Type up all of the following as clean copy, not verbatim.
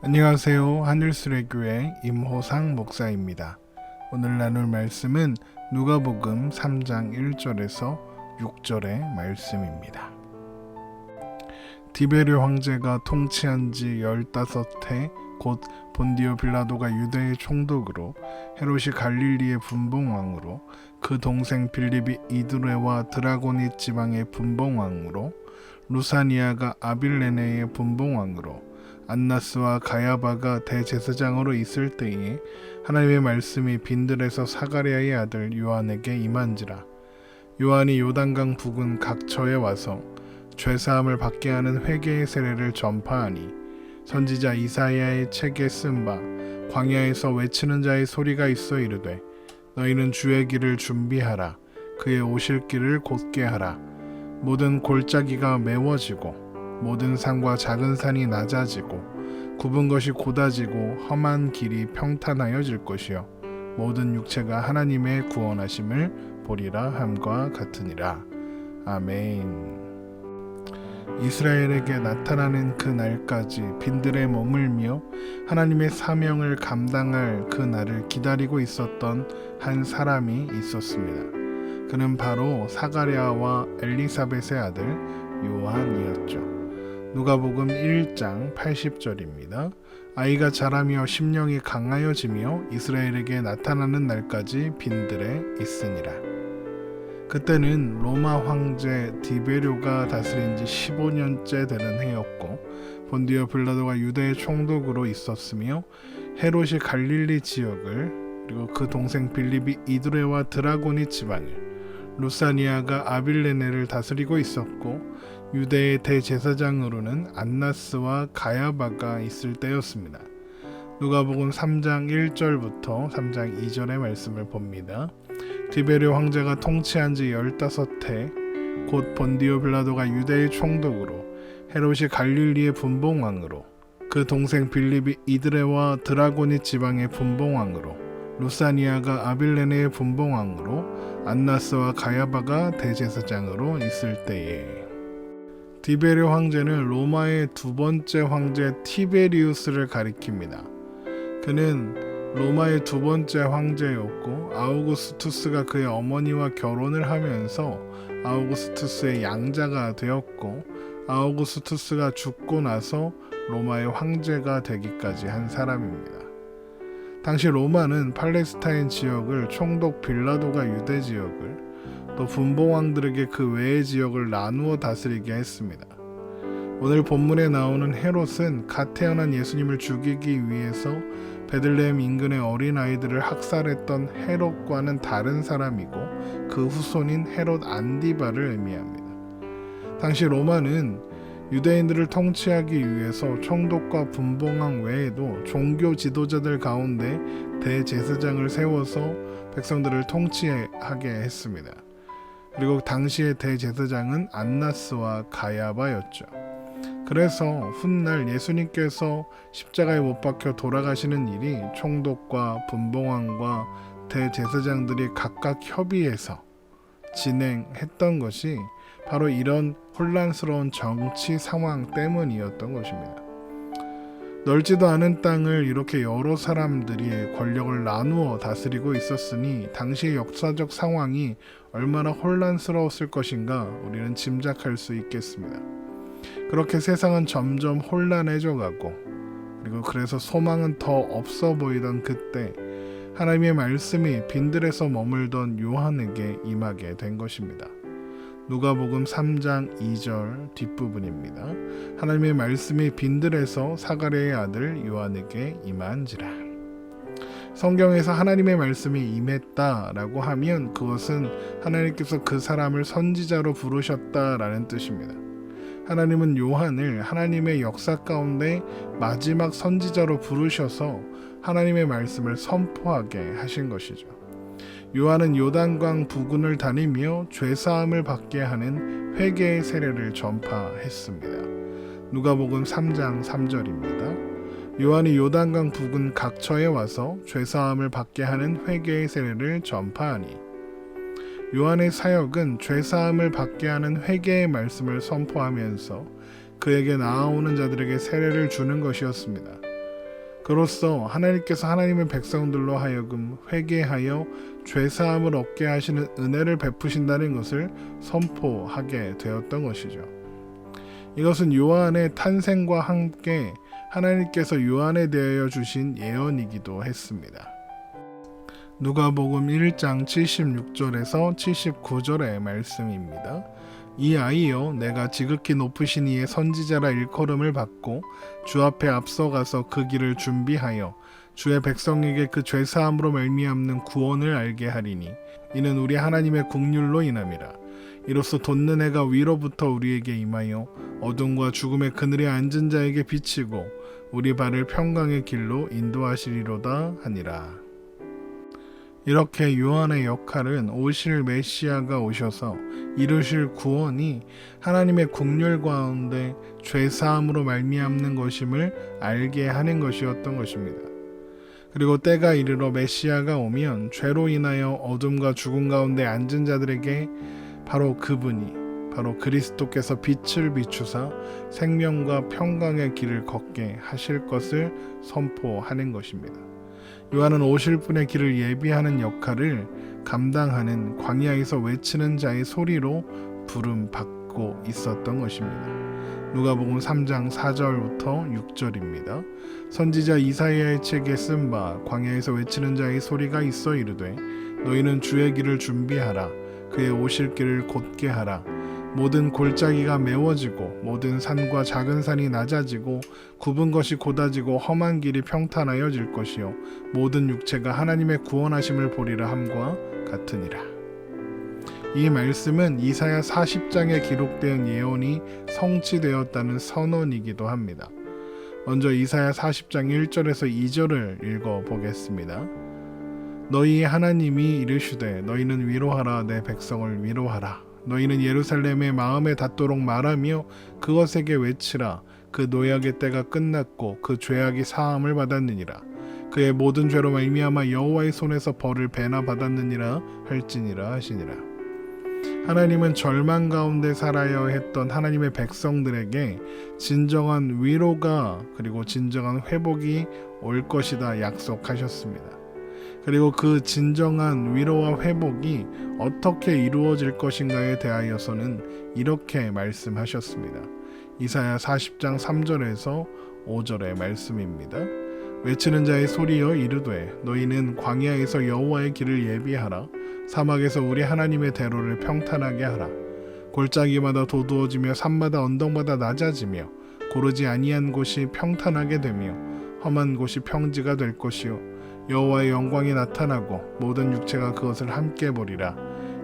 안녕하세요. 하늘수레교회 임호상 목사입니다. 오늘 나눌 말씀은 누가복음 3장 1절에서 6절의 말씀입니다. 디베르 황제가 통치한 지 15해 곧 본디오 빌라도가 유대의 총독으로 헤롯이 갈릴리의 분봉왕으로 그 동생 빌립이 이두레와 드라고니 지방의 분봉왕으로 루사니아가 아빌레네의 분봉왕으로 안나스와 가야바가 대제사장으로 있을 때에 하나님의 말씀이 빈들에서 사가랴의 아들 요한에게 임한지라. 요한이 요단강 북은 각처에 와서 죄사함을 받게 하는 회개의 세례를 전파하니 선지자 이사야의 책에 쓴 바 광야에서 외치는 자의 소리가 있어 이르되 너희는 주의 길을 준비하라. 그의 오실 길을 곧게 하라. 모든 골짜기가 메워지고 모든 산과 작은 산이 낮아지고 굽은 것이 곧아지고 험한 길이 평탄하여질 것이요 모든 육체가 하나님의 구원하심을 보리라 함과 같으니라. 아멘. 이스라엘에게 나타나는 그 날까지 빈들에 머물며 하나님의 사명을 감당할 그 날을 기다리고 있었던 한 사람이 있었습니다. 그는 바로 사가랴와 엘리사벳의 아들 요한이었죠. 누가복음 1장 80절입니다. 아이가 자라며 심령이 강하여지며 이스라엘에게 나타나는 날까지 빈들에 있으니라. 그때는 로마 황제 디베료가 다스린 지 15년째 되는 해였고 본디오 빌라도가 유대의 총독으로 있었으며 헤롯이 갈릴리 지역을 그리고 그 동생 빌립이 이두레와 드라고니 지방을 루사니아가 아빌레네를 다스리고 있었고 유대의 대제사장으로는 안나스와 가야바가 있을 때였습니다. 누가복음 3장 1절부터 3장 2절의 말씀을 봅니다. 디베르 황제가 통치한 지 15해 곧 본디오 빌라도가 유대의 총독으로 헤롯이 갈릴리의 분봉왕으로 그 동생 빌립이 이드레와 드라고니 지방의 분봉왕으로 루사니아가 아빌레네의 분봉왕으로 안나스와 가야바가 대제사장으로 있을 때에 디베르 황제는 로마의 두 번째 황제 티베리우스를 가리킵니다. 그는 로마의 두 번째 황제였고 아우구스투스가 그의 어머니와 결혼을 하면서 아우구스투스의 양자가 되었고 아우구스투스가 죽고 나서 로마의 황제가 되기까지 한 사람입니다. 당시 로마는 팔레스타인 지역을 총독 빌라도가 유대 지역을 또 분봉왕들에게 그 외의 지역을 나누어 다스리게 했습니다. 오늘 본문에 나오는 헤롯은 갓 태어난 예수님을 죽이기 위해서 베들레헴 인근의 어린아이들을 학살했던 헤롯과는 다른 사람이고 그 후손인 헤롯 안디바를 의미합니다. 당시 로마는 유대인들을 통치하기 위해서 총독과 분봉왕 외에도 종교 지도자들 가운데 대제사장을 세워서 백성들을 통치하게 했습니다. 그리고 당시의 대제사장은 안나스와 가야바였죠. 그래서 훗날 예수님께서 십자가에 못 박혀 돌아가시는 일이 총독과 분봉왕과 대제사장들이 각각 협의해서 진행했던 것이 바로 이런 혼란스러운 정치 상황 때문이었던 것입니다. 넓지도 않은 땅을 이렇게 여러 사람들이 권력을 나누어 다스리고 있었으니 당시의 역사적 상황이 얼마나 혼란스러웠을 것인가 우리는 짐작할 수 있겠습니다. 그렇게 세상은 점점 혼란해져 가고 그리고 그래서 소망은 더 없어 보이던 그때 하나님의 말씀이 빈들에서 머물던 요한에게 임하게 된 것입니다. 누가복음 3장 2절 뒷부분입니다. 하나님의 말씀이 빈들에서 사가랴의 아들 요한에게 임한지라. 성경에서 하나님의 말씀이 임했다라고 하면 그것은 하나님께서 그 사람을 선지자로 부르셨다라는 뜻입니다. 하나님은 요한을 하나님의 역사 가운데 마지막 선지자로 부르셔서 하나님의 말씀을 선포하게 하신 것이죠. 요한은 요단강 부근을 다니며 죄사함을 받게 하는 회개의 세례를 전파했습니다. 누가복음 3장 3절입니다. 요한이 요단강 부근 각처에 와서 죄사함을 받게 하는 회개의 세례를 전파하니 요한의 사역은 죄사함을 받게 하는 회개의 말씀을 선포하면서 그에게 나아오는 자들에게 세례를 주는 것이었습니다. 그로써 하나님께서 하나님의 백성들로 하여금 회개하여 죄사함을 얻게 하시는 은혜를 베푸신다는 것을 선포하게 되었던 것이죠. 이것은 요한의 탄생과 함께 하나님께서 요한에 대하여 주신 예언이기도 했습니다. 누가복음 1장 76절에서 79절의 말씀입니다. 이 아이여, 내가 지극히 높으신 이의 선지자라 일컬음을 받고 주 앞에 앞서가서 그 길을 준비하여 주의 백성에게 그 죄사함으로 말미암는 구원을 알게 하리니 이는 우리 하나님의 국률로 인함이라. 이로써 돋는 해가 위로부터 우리에게 임하여 어둠과 죽음의 그늘에 앉은 자에게 비치고 우리 발을 평강의 길로 인도하시리로다 하니라. 이렇게 요한의 역할은 오실 메시아가 오셔서 이루실 구원이 하나님의 국률 가운데 죄사함으로 말미암는 것임을 알게 하는 것이었던 것입니다. 그리고 때가 이르러 메시아가 오면 죄로 인하여 어둠과 죽음 가운데 앉은 자들에게 바로 그분이, 바로 그리스도께서 빛을 비추사 생명과 평강의 길을 걷게 하실 것을 선포하는 것입니다. 요한은 오실 분의 길을 예비하는 역할을 감당하는 광야에서 외치는 자의 소리로 부름받고 있었던 것입니다. 누가복음 3장 4절부터 6절입니다. 선지자 이사야의 책에 쓴 바 광야에서 외치는 자의 소리가 있어 이르되 너희는 주의 길을 준비하라. 그의 오실 길을 곧게 하라. 모든 골짜기가 메워지고 모든 산과 작은 산이 낮아지고 굽은 것이 곧아지고 험한 길이 평탄하여질 것이요 모든 육체가 하나님의 구원하심을 보리라 함과 같으니라. 이 말씀은 이사야 40장에 기록된 예언이 성취되었다는 선언이기도 합니다. 먼저 이사야 40장 1절에서 2절을 읽어보겠습니다. 너희의 하나님이 이르시되 너희는 위로하라. 내 백성을 위로하라. 너희는 예루살렘의 마음에 닿도록 말하며 그것에게 외치라. 그 노약의 때가 끝났고 그 죄악이 사함을 받았느니라. 그의 모든 죄로 말미암아 여호와의 손에서 벌을 배나 받았느니라 할지니라 하시니라. 하나님은 절망 가운데 살아야 했던 하나님의 백성들에게 진정한 위로가 그리고 진정한 회복이 올 것이다 약속하셨습니다. 그리고 그 진정한 위로와 회복이 어떻게 이루어질 것인가에 대하여서는 이렇게 말씀하셨습니다. 이사야 40장 3절에서 5절의 말씀입니다. 외치는 자의 소리여 이르되 너희는 광야에서 여호와의 길을 예비하라. 사막에서 우리 하나님의 대로를 평탄하게 하라. 골짜기마다 도두어지며 산마다 언덕마다 낮아지며 고르지 아니한 곳이 평탄하게 되며 험한 곳이 평지가 될 것이요 여호와의 영광이 나타나고 모든 육체가 그것을 함께 보리라.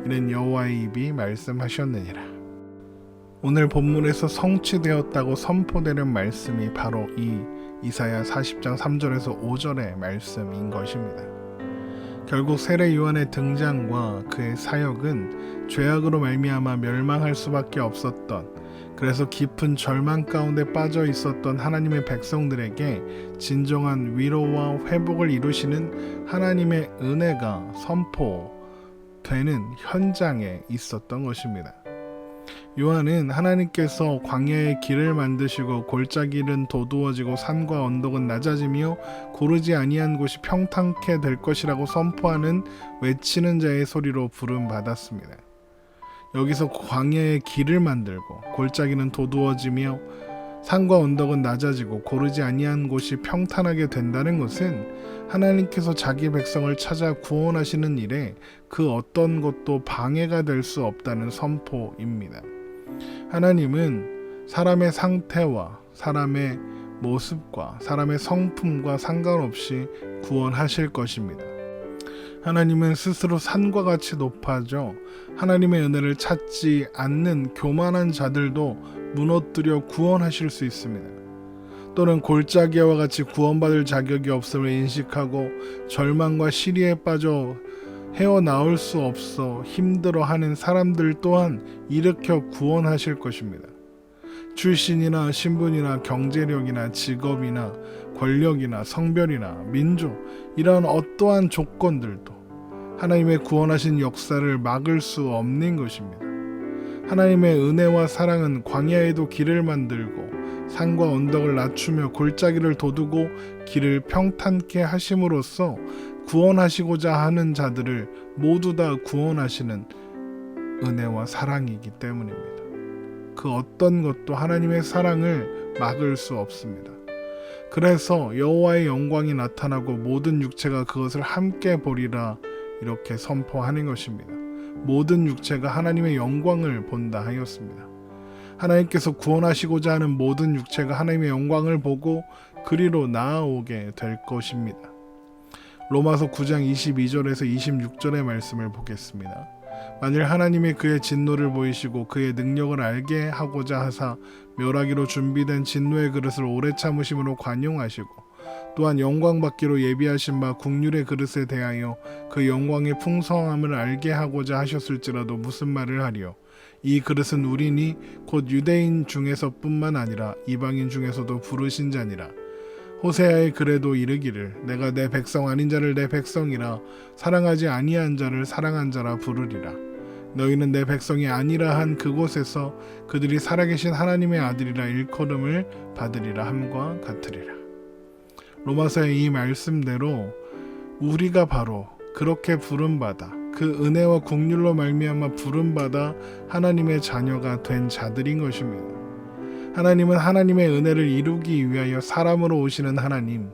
이는 여호와의 입이 말씀하셨느니라. 오늘 본문에서 성취되었다고 선포되는 말씀이 바로 이 이사야 40장 3절에서 5절의 말씀인 것입니다. 결국 세례 요한의 등장과 그의 사역은 죄악으로 말미암아 멸망할 수밖에 없었던, 그래서 깊은 절망 가운데 빠져 있었던 하나님의 백성들에게 진정한 위로와 회복을 이루시는 하나님의 은혜가 선포되는 현장에 있었던 것입니다. 요한은 하나님께서 광야의 길을 만드시고 골짜기는 도두어지고 산과 언덕은 낮아지며 고르지 아니한 곳이 평탄케 될 것이라고 선포하는 외치는 자의 소리로 부름받았습니다. 여기서 광야의 길을 만들고 골짜기는 도두어지며 산과 언덕은 낮아지고 고르지 아니한 곳이 평탄하게 된다는 것은 하나님께서 자기 백성을 찾아 구원하시는 일에 그 어떤 것도 방해가 될 수 없다는 선포입니다. 하나님은 사람의 상태와 사람의 모습과 사람의 성품과 상관없이 구원하실 것입니다. 하나님은 스스로 산과 같이 높아져 하나님의 은혜를 찾지 않는 교만한 자들도 무너뜨려 구원하실 수 있습니다. 또는 골짜기와 같이 구원받을 자격이 없음을 인식하고 절망과 시리에 빠져 헤어나올 수 없어 힘들어하는 사람들 또한 일으켜 구원하실 것입니다. 출신이나 신분이나 경제력이나 직업이나 권력이나 성별이나 민족, 이런 어떠한 조건들도 하나님의 구원하신 역사를 막을 수 없는 것입니다. 하나님의 은혜와 사랑은 광야에도 길을 만들고 산과 언덕을 낮추며 골짜기를 돋우고 길을 평탄케 하심으로써 구원하시고자 하는 자들을 모두 다 구원하시는 은혜와 사랑이기 때문입니다. 그 어떤 것도 하나님의 사랑을 막을 수 없습니다. 그래서 여호와의 영광이 나타나고 모든 육체가 그것을 함께 보리라 이렇게 선포하는 것입니다. 모든 육체가 하나님의 영광을 본다 하였습니다. 하나님께서 구원하시고자 하는 모든 육체가 하나님의 영광을 보고 그리로 나아오게 될 것입니다. 로마서 9장 22절에서 26절의 말씀을 보겠습니다. 만일 하나님이 그의 진노를 보이시고 그의 능력을 알게 하고자 하사 멸하기로 준비된 진노의 그릇을 오래 참으심으로 관용하시고 또한 영광 받기로 예비하신 바 국률의 그릇에 대하여 그 영광의 풍성함을 알게 하고자 하셨을지라도 무슨 말을 하리요. 이 그릇은 우리니 곧 유대인 중에서뿐만 아니라 이방인 중에서도 부르신 자니라. 호세아의 글에도 이르기를 내가 내 백성 아닌 자를 내 백성이라 사랑하지 아니한 자를 사랑한 자라 부르리라. 너희는 내 백성이 아니라 한 그곳에서 그들이 살아계신 하나님의 아들이라 일컬음을 받으리라 함과 같으리라. 로마서의 이 말씀대로 우리가 바로 그렇게 부름받아 그 은혜와 긍휼로 말미암아 부름받아 하나님의 자녀가 된 자들인 것입니다. 하나님은 하나님의 은혜를 이루기 위하여 사람으로 오시는 하나님,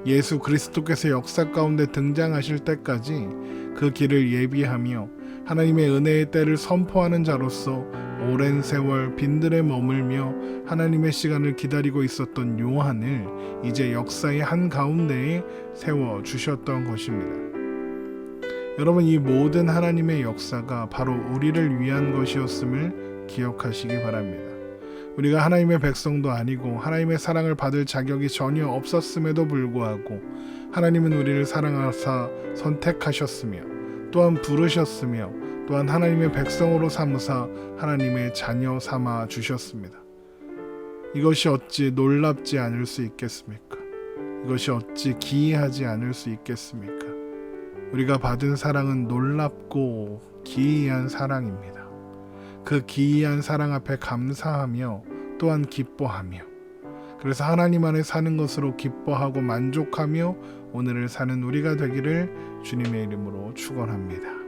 예수 그리스도께서 역사 가운데 등장하실 때까지 그 길을 예비하며 하나님의 은혜의 때를 선포하는 자로서 오랜 세월 빈들에 머물며 하나님의 시간을 기다리고 있었던 요한을 이제 역사의 한가운데에 세워주셨던 것입니다. 여러분, 이 모든 하나님의 역사가 바로 우리를 위한 것이었음을 기억하시기 바랍니다. 우리가 하나님의 백성도 아니고 하나님의 사랑을 받을 자격이 전혀 없었음에도 불구하고 하나님은 우리를 사랑하사 선택하셨으며 또한 부르셨으며 또한 하나님의 백성으로 삼으사 하나님의 자녀 삼아 주셨습니다. 이것이 어찌 놀랍지 않을 수 있겠습니까? 이것이 어찌 기이하지 않을 수 있겠습니까? 우리가 받은 사랑은 놀랍고 기이한 사랑입니다. 그 기이한 사랑 앞에 감사하며 또한 기뻐하며 그래서 하나님 안에 사는 것으로 기뻐하고 만족하며 오늘을 사는 우리가 되기를 주님의 이름으로 축원합니다.